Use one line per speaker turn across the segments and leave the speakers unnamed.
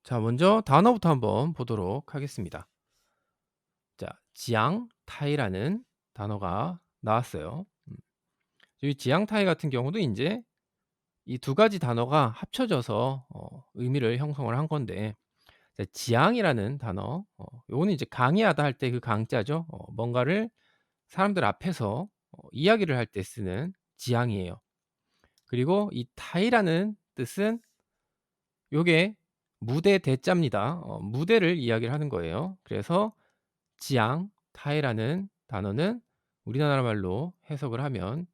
자, 먼저 단어부터 한번 보도록 하겠습니다. 자, 지앙타이라는 단어가 나왔어요. 이 지앙타이 같은 경우도 인제 이 두 가지 단어가 합쳐져서 의미를 형성을 한 건데, 자, 지앙이라는 단어, 요거는 이제 강의하다 할 때 그 강자죠. 뭔가를 사람들 앞에서 이야기를 할 때 쓰는 지앙이에요. 그리고 이 타이라는 뜻은 요게 무대 대자입니다. 무대를 이야기를 하는 거예요. 그래서 지앙 타이라는 단어는 우리나라 말로 해석을 하면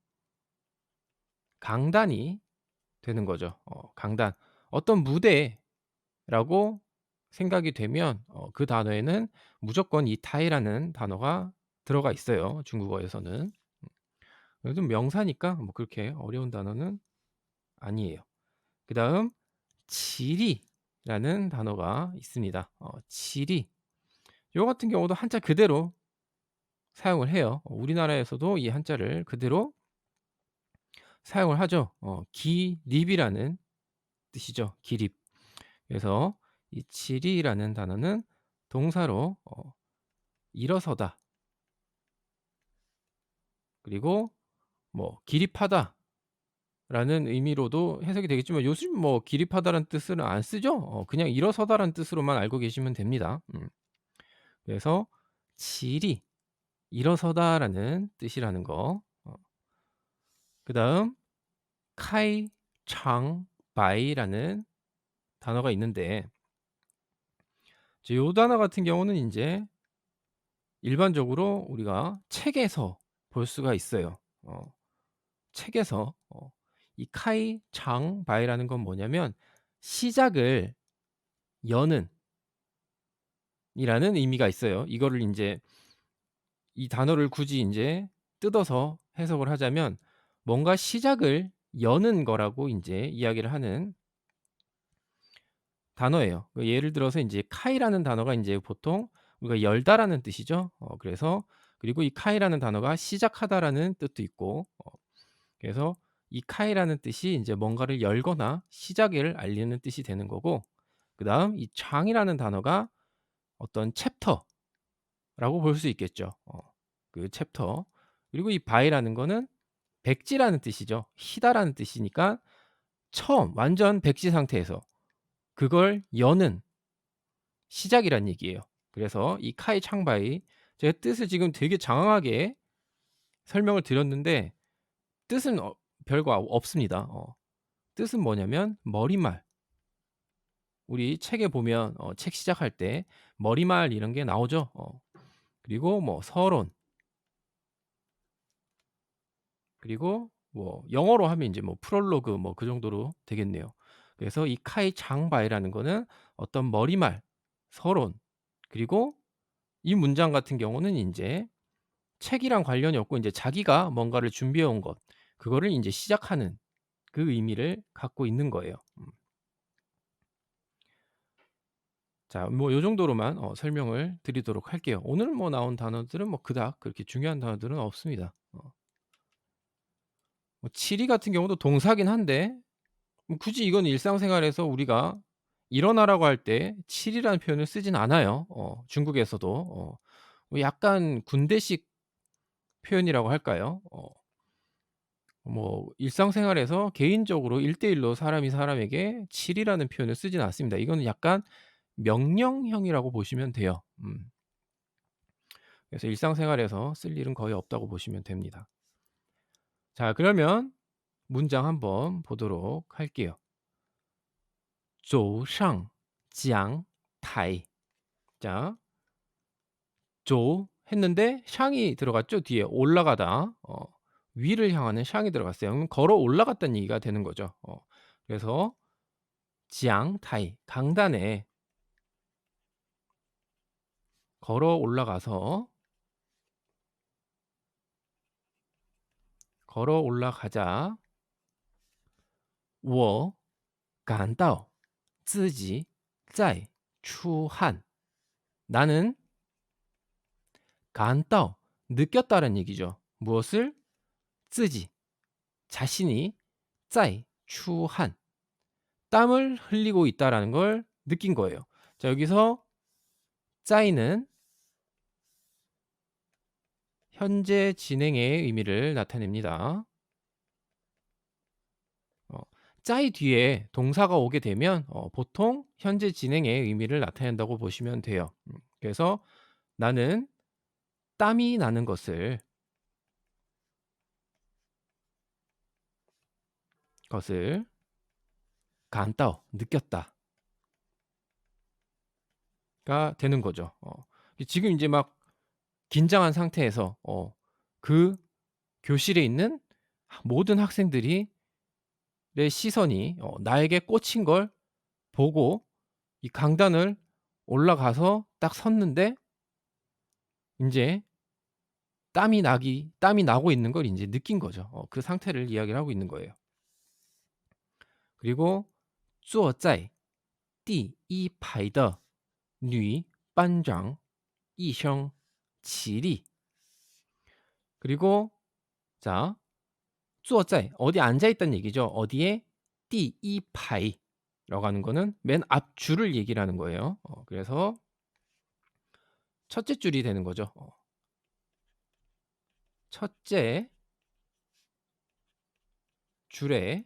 강단이 되는 거죠. 강단. 어떤 무대라고 생각이 되면 그 단어에는 무조건 이 타이라는 단어가 들어가 있어요, 중국어에서는. 좀 명사니까 뭐 그렇게 어려운 단어는 아니에요. 그다음 지리라는 단어가 있습니다. 지리. 요 같은 경우도 한자 그대로 사용을 해요. 우리나라에서도 이 한자를 그대로 사용을 하죠. 기립이라는 뜻이죠. 기립. 그래서 이 지리라는 단어는 동사로 일어서다, 그리고 뭐 기립하다라는 의미로도 해석이 되겠지만, 요즘 뭐 기립하다라는 뜻은 안 쓰죠. 그냥 일어서다라는 뜻으로만 알고 계시면 됩니다. 그래서 지리, 일어서다라는 뜻이라는 거. 그다음 카이 장 바이라는 단어가 있는데, 이제 요 단어 같은 경우는 인제 일반적으로 우리가 책에서 볼 수가 있어요. 책에서 이 카이 장 바이라는 건 뭐냐면 시작을 여는 이라는 의미가 있어요. 이거를 인제 이 단어를 굳이 인제 뜯어서 해석을 하자면 뭔가 시작을 여는 거라고 인제 이야기를 하는 단어예요. 예를 들어서 인제 카이라는 단어가 인제 보통 우리가 열다라는 뜻이죠. 그래서 그리고 이 카이라는 단어가 시작하다라는 뜻도 있고, 그래서 이 카이라는 뜻이 인제 뭔가를 열거나 시작을 알리는 뜻이 되는 거고, 그다음 이 장이라는 단어가 어떤 챕터라고 볼 수 있겠죠. 그 챕터. 그리고 이 바이라는 거는 백지라는 뜻이죠. 희다라는 뜻이니까 처음 완전 백지 상태에서 그걸 여는 시작이란 얘기예요. 그래서 이 카이 창바이, 제가 뜻을 지금 되게 장황하게 설명을 드렸는데 뜻은 별거 없습니다. 뜻은 뭐냐면 머리말. 우리 책에 보면 책 시작할 때 머리말 이런 게 나오죠. 그리고 뭐 서론, 그리고 뭐 영어로 하면 인제 뭐 프롤로그 뭐 그 정도로 되겠네요. 그래서 이 카이 장바이라는 거는 어떤 머리말, 서론, 그리고 이 문장 같은 경우는 인제 책이랑 관련이 없고 인제 자기가 뭔가를 준비해 온 것, 그거를 인제 시작하는 그 의미를 갖고 있는 거예요. 자, 뭐 요 정도로만 설명을 드리도록 할게요. 오늘 뭐 나온 단어들은 뭐 그닥 그렇게 중요한 단어들은 없습니다. 뭐 치리 같은 경우도 동사긴 한데 뭐 굳이 이건 일상생활에서 우리가 일어나라고 할 때 치리라는 표현을 쓰진 않아요. 중국에서도 뭐 약간 군대식 표현이라고 할까요? 뭐 일상생활에서 개인적으로 1대1로 사람이 사람에게 치리라는 표현을 쓰진 않습니다. 이거는 약간 명령형이라고 보시면 돼요. 그래서 일상생활에서 쓸 일은 거의 없다고 보시면 됩니다. 자, 그러면 문장 한번 보도록 할게요. 走上讲台. 자, 走 했는데 샹이 들어갔죠. 뒤에 올라가다. 위를 향하는 샹이 들어갔어요. 그럼 걸어 올라갔다는 얘기가 되는 거죠. 그래서 지앙타이, 강단에 걸어 올라가서, 걸어 올라가자. 我感到自己在出汗. 나는 간다, 느꼈다는 얘기죠. 무엇을? 自己, 자신이 在出汗, 땀을 흘리고 있다라는 걸 느낀 거예요. 자, 여기서 짜이는 현재 진행의 의미를 나타냅니다. 어, 짜이 뒤에 동사가 오게 되면 보통 현재 진행의 의미를 나타낸다고 보시면 돼요. 그래서 나는 땀이 나는 것을 간다오 느꼈다가 되는 거죠. 지금 이제 막 긴장한 상태에서 그 교실에 있는 모든 학생들이 내 시선이 나에게 꽂힌 걸 보고 이 강단을 올라가서 딱 섰는데 인제 땀이 나고 있는 걸 인제 느낀 거죠. 그 상태를 이야기를 하고 있는 거예요. 그리고 坐在第一排的女班长一声起立. 그리고 자, 坐在 어디 앉아 있다는 얘기죠. 어디에? 第一排라고 하는 거는 맨 앞 줄을 얘기를 하는 거예요. 그래서 첫째 줄이 되는 거죠. 첫째 줄에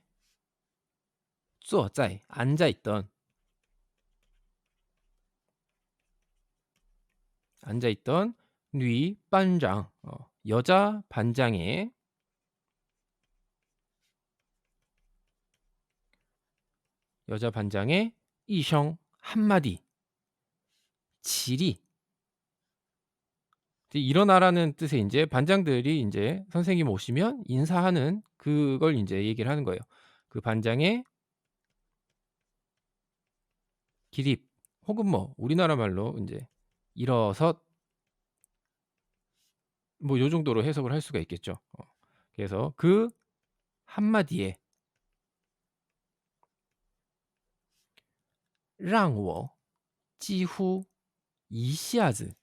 坐在 앉아 있던女班长 여자 반장의 이성 한마디 지리 일어나라는 뜻의 인제 반장들이 인제 선생님 오시면 인사하는 그걸 인제 얘기를 하는 거예요. 그 반장의 기립 혹은 뭐 우리나라 말로 인제 일어섰 뭐 요 정도로 해석을 할 수가 있겠죠. 그래서 그 한마디에 让我几乎一下子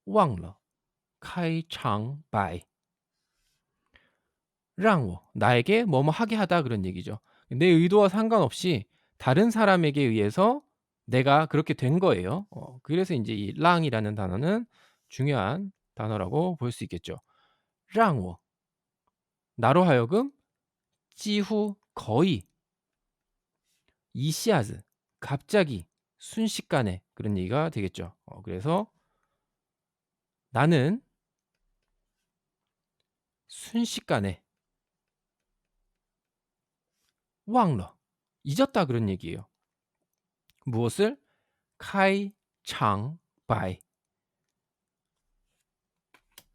忘了开场白. 让我 나에게 뭐뭐 하게 하다 그런 얘기죠. 내 의도와 상관없이 다른 사람에게 의해서 내가 그렇게 된 거예요. 그래서 인제 이 让이라는 단어는 중요한 단어라고 볼 수 있겠죠. 让我 나로 하여금 几乎 거의 一下子 갑자기 순식간에 그런 얘기가 되겠죠. 그래서 나는 순식간에 忘了 잊었다 그런 얘기예요. 무엇을? 开场白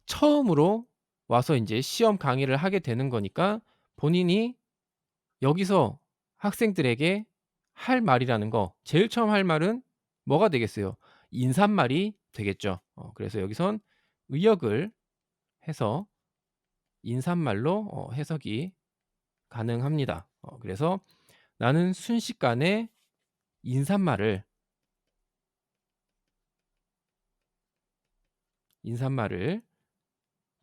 처음으로 와서 인제 시험 강의를 하게 되는 거니까 본인이 여기서 학생들에게 할 말이라는 거 제일 처음 할 말은 뭐가 되겠어요? 인사말이 되겠죠. 그래서 여기선 의역을 해서 인사말로 해석이 가능합니다. 그래서 나는 순식간에 인사말을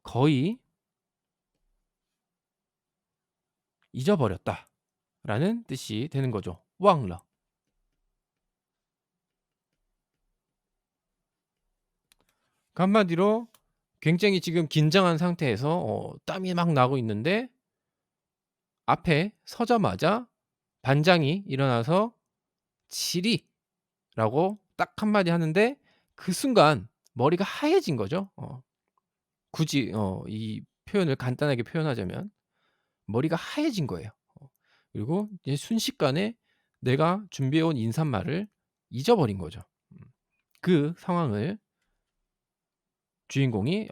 거의 잊어버렸다라는 뜻이 되는 거죠. 忘了. 한마디로 굉장히 지금 긴장한 상태에서 땀이 막 나고 있는데 앞에 서자마자 반장이 일어나서 "지리"라고 딱 한마디 하는데 그 순간 머리가 하얘진 거죠. 굳이 이 표현을 간단하게 표현하자면 머리가 하얘진 거예요. 그리고 이제 순식간에 내가 준비해 온 인사말을 잊어버린 거죠. 그 상황을 주인공이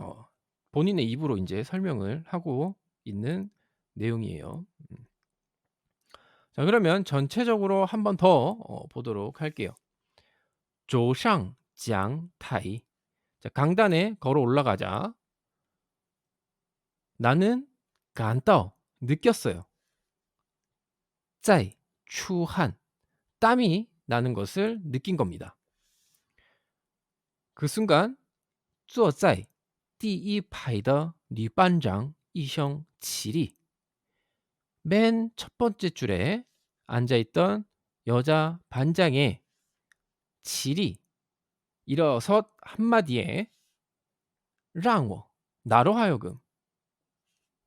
본인의 입으로 인제 설명을 하고 있는 내용이에요. 자, 그러면 전체적으로 한 번 더 보도록 할게요. 走上讲台. 자, 강단에 걸어 올라가자. 나는 感到 느꼈어요. 在出汗 땀이 나는 것을 느낀 겁니다. 그 순간 坐在第一排的女班长一声起立. 맨 첫 번째 줄에 앉아 있던 여자 반장의 起立 일어섰 한마디에 让我 나로 하여금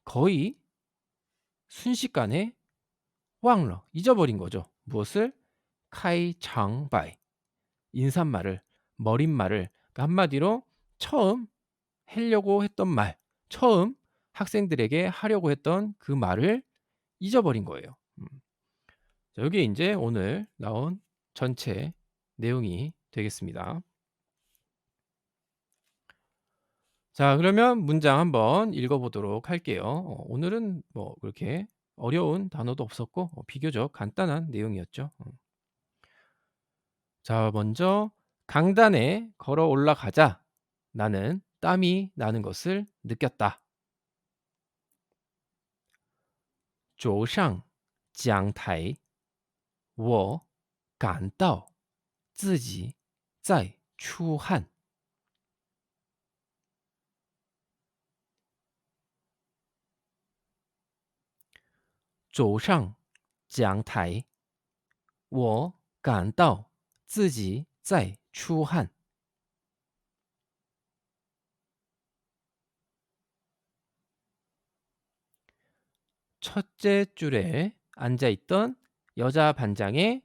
거의 순식간에 忘了 잊어버린 거죠. 무엇을? 开场白 인사말을 머릿말을 그러니까 한마디로 처음 하려고 했던 말, 처음 학생들에게 하려고 했던 그 말을 잊어버린 거예요. 자, 요게 인제 오늘 나온 전체 내용이 되겠습니다. 자, 그러면 문장 한번 읽어 보도록 할게요. 오늘은 뭐 그렇게 어려운 단어도 없었고 비교적 간단한 내용이었죠. 자, 먼저 "강단에 걸어 올라가자 나는 땀이 나는 것을 느꼈다." 走上讲台，我感到自己在出汗。走上讲台，我感到自己在出汗。 첫째 줄에 앉아 있던 여자 반장의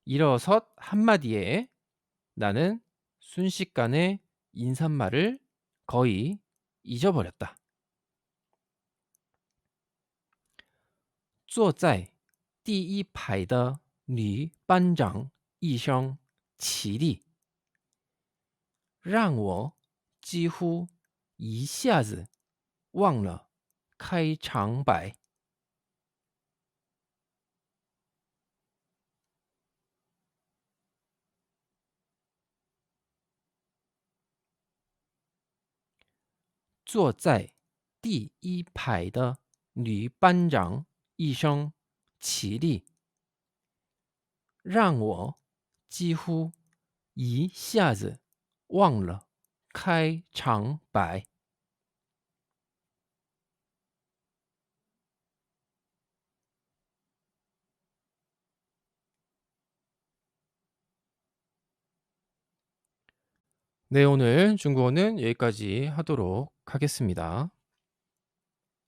일어섰 한마디에 나는 순식간에 인사말을 거의 잊어버렸다. 坐在第一排的女班长一声起立，让我几乎一下子忘了开场白。坐在第一排的女班长一声起立，让我几乎一下子忘了开场白。 네, 오늘 중국어는 여기까지 하도록 하겠습니다.